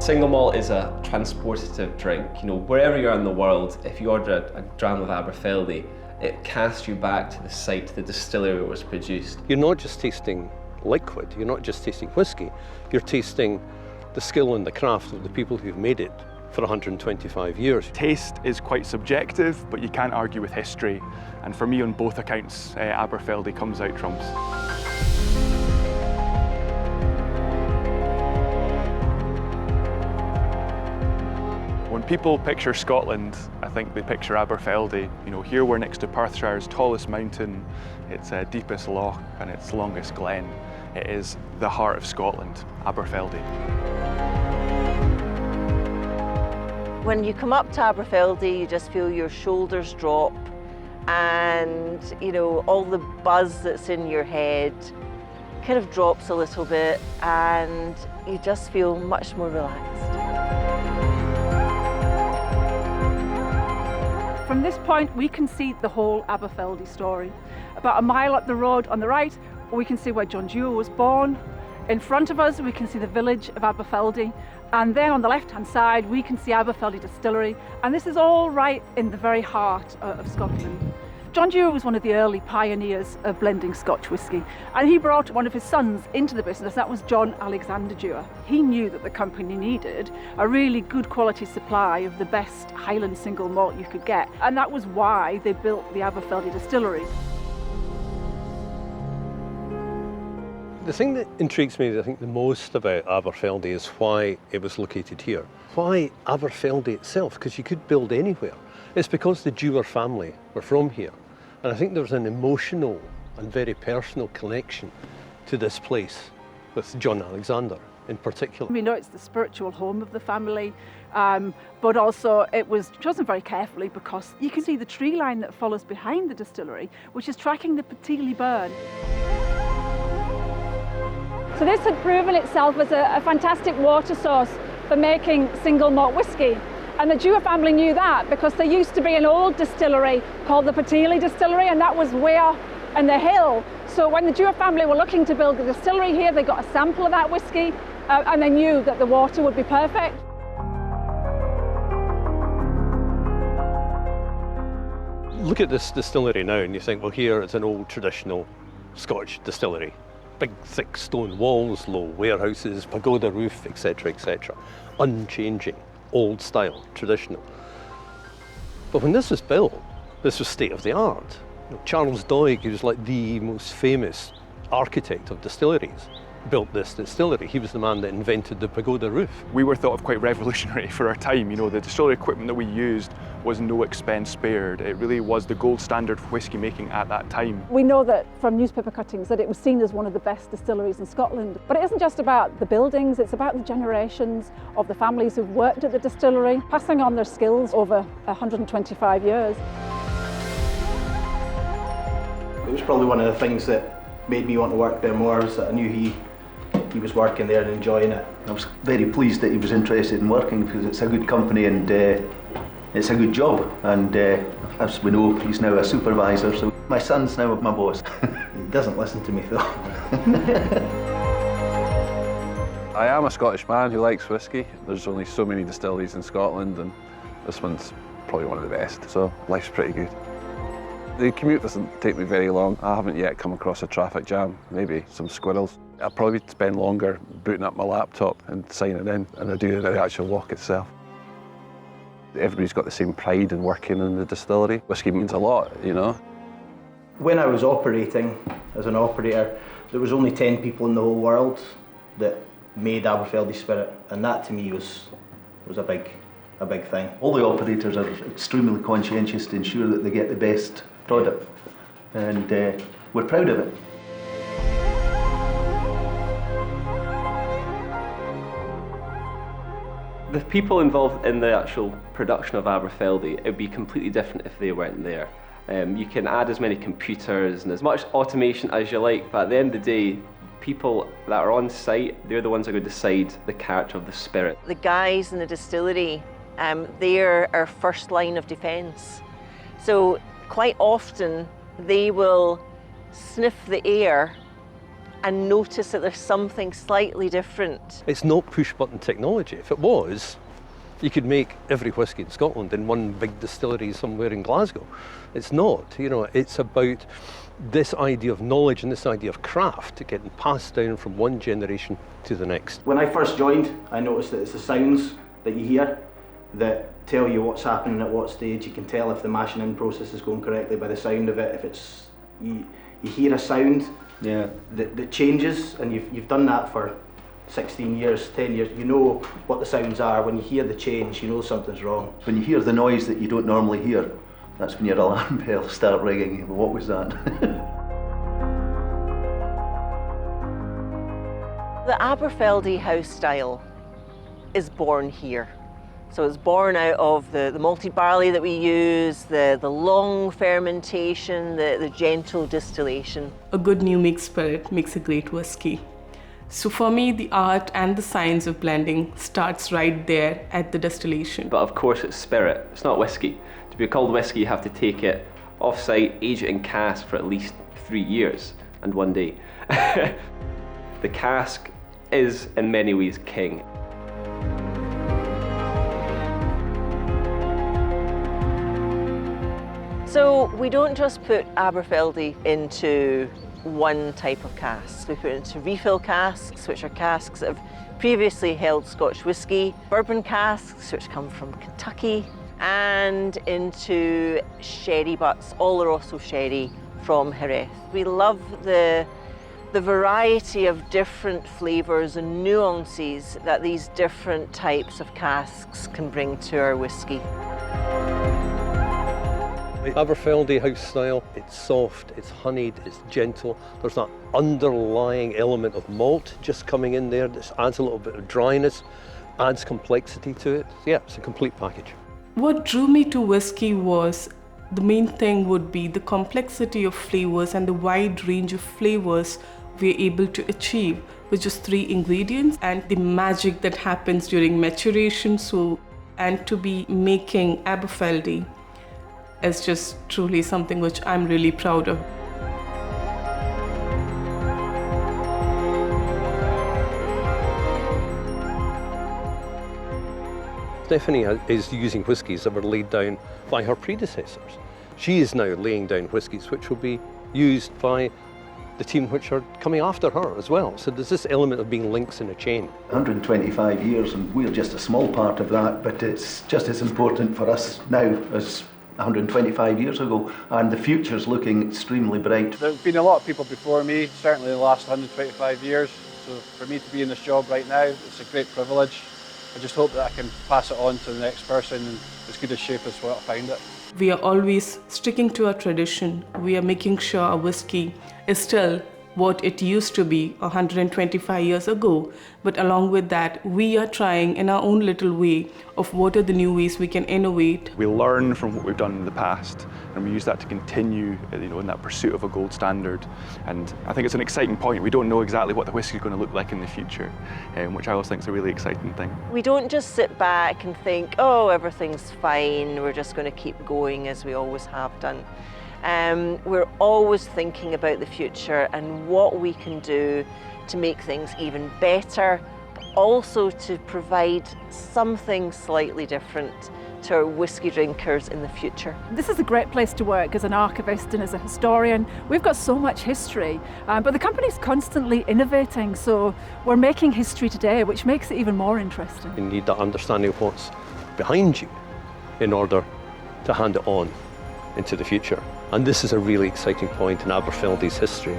Single malt is a transportative drink. You know, wherever you are in the world, if you order a dram of Aberfeldy, it casts you back to the site, to the distillery where it was produced. You're not just tasting liquid, you're not just tasting whiskey, you're tasting the skill and the craft of the people who've made it for 125 years. Taste is quite subjective, but you can't argue with history. And for me, on both accounts, Aberfeldy comes out trumps. When people picture Scotland, I think they picture Aberfeldy. You know, here we're next to Perthshire's tallest mountain, its deepest loch and its longest glen. It is the heart of Scotland, Aberfeldy. When you come up to Aberfeldy, you just feel your shoulders drop and, you know, all the buzz that's in your head kind of drops a little bit and you just feel much more relaxed. From this point, we can see the whole Aberfeldy story. About a mile up the road on the right, we can see where John Dewar was born. In front of us, we can see the village of Aberfeldy. And then on the left-hand side, we can see Aberfeldy Distillery. And this is all right in the very heart of Scotland. John Dewar was one of the early pioneers of blending Scotch whisky, and he brought one of his sons into the business. That was John Alexander Dewar. He knew that the company needed a really good quality supply of the best Highland single malt you could get, and that was why they built the Aberfeldy Distillery. The thing that intrigues me, I think, the most about Aberfeldy is why it was located here. Why Aberfeldy itself? Because you could build anywhere. It's because the Dewar family were from here. And I think there's an emotional and very personal connection to this place with John Alexander in particular. We know it's the spiritual home of the family, but also it was chosen very carefully because you can see the tree line that follows behind the distillery, which is tracking the Peteely burn. So this had proven itself as a fantastic water source for making single malt whisky. And the Dewar family knew that because there used to be an old distillery called the Peteely Distillery, and that was way up in the hill. So when the Dewar family were looking to build the distillery here, they got a sample of that whisky and they knew that the water would be perfect. Look at this distillery now and you think, well, here it's an old traditional Scotch distillery. Big thick stone walls, low warehouses, pagoda roof, etc., etc. Unchanging. Old style, traditional. But when this was built, this was state of the art. You know, Charles Doig, who's like the most famous architect of distilleries, built this distillery. He was the man that invented the pagoda roof. We were thought of quite revolutionary for our time. You know, the distillery equipment that we used was no expense spared. It really was the gold standard for whisky making at that time. We know that from newspaper cuttings that it was seen as one of the best distilleries in Scotland. But it isn't just about the buildings, it's about the generations of the families who've worked at the distillery, passing on their skills over 125 years. It was probably one of the things that made me want to work there more, was that I knew he was working there and enjoying it. I was very pleased that he was interested in working because it's a good company and it's a good job. And as we know, he's now a supervisor, so my son's now my boss. He doesn't listen to me though. I am a Scottish man who likes whisky. There's only so many distilleries in Scotland and this one's probably one of the best, so life's pretty good. The commute doesn't take me very long. I haven't yet come across a traffic jam, maybe some squirrels. I'll probably spend longer booting up my laptop and signing in than I do the actual walk itself. Everybody's got the same pride in working in the distillery. Whisky means a lot, you know. When I was operating as an operator, there was only 10 people in the whole world that made Aberfeldy Spirit, and that to me was a big thing. All the operators are extremely conscientious to ensure that they get the best product, and we're proud of it. The people involved in the actual production of Aberfeldy, it would be completely different if they weren't there. You can add as many computers and as much automation as you like, but at the end of the day, people that are on site, they're the ones that are going to decide the character of the spirit. The guys in the distillery, they're our first line of defence. So quite often they will sniff the air and notice that there's something slightly different. It's not push-button technology. If it was, you could make every whisky in Scotland in one big distillery somewhere in Glasgow. It's not, you know, it's about this idea of knowledge and this idea of craft getting passed down from one generation to the next. When I first joined, I noticed that it's the sounds that you hear that tell you what's happening at what stage. You can tell if the mashing in process is going correctly by the sound of it. If it's you hear a sound that changes, and you've done that for 16 years, 10 years, you know what the sounds are. When you hear the change, you know something's wrong. When you hear the noise that you don't normally hear, that's when your alarm bells start ringing. What was that? The Aberfeldy house style is born here. So it's born out of the malted barley that we use, the long fermentation, the gentle distillation. A good new make spirit makes a great whiskey. So for me, the art and the science of blending starts right there at the distillation. But of course it's spirit, it's not whiskey. To be called whiskey, you have to take it off-site, age it in cask for at least 3 years and 1 day. The cask is in many ways king. So we don't just put Aberfeldy into one type of cask. We put it into refill casks, which are casks that have previously held Scotch whisky, bourbon casks, which come from Kentucky, and into sherry butts, Oloroso sherry from Jerez. We love the variety of different flavours and nuances that these different types of casks can bring to our whisky. The Aberfeldy house style, it's soft, it's honeyed, it's gentle. There's that underlying element of malt just coming in there that adds a little bit of dryness, adds complexity to it. Yeah, it's a complete package. What drew me to whiskey was the main thing would be the complexity of flavors and the wide range of flavors we're able to achieve with just 3 ingredients, and the magic that happens during maturation. And to be making Aberfeldy is just truly something which I'm really proud of. Stephanie is using whiskies that were laid down by her predecessors. She is now laying down whiskies which will be used by the team which are coming after her as well. So there's this element of being links in a chain. 125 years, and we're just a small part of that, but it's just as important for us now as 125 years ago, and the future's looking extremely bright. There have been a lot of people before me, certainly the last 125 years, so for me to be in this job right now, it's a great privilege. I just hope that I can pass it on to the next person in as good a shape as what I found it. We are always sticking to our tradition. We are making sure our whiskey is still what it used to be 125 years ago. But along with that, we are trying in our own little way of what are the new ways we can innovate. We learn from what we've done in the past, and we use that to continue, in that pursuit of a gold standard. And I think it's an exciting point. We don't know exactly what the whisky is going to look like in the future, which I always think is a really exciting thing. We don't just sit back and think, oh, everything's fine, we're just going to keep going as we always have done. We're always thinking about the future and what we can do to make things even better, but also to provide something slightly different to our whisky drinkers in the future. This is a great place to work as an archivist and as a historian. We've got so much history, but the company's constantly innovating, so we're making history today, which makes it even more interesting. You need that understanding of what's behind you in order to hand it on into the future. And this is a really exciting point in Aberfeldy's history.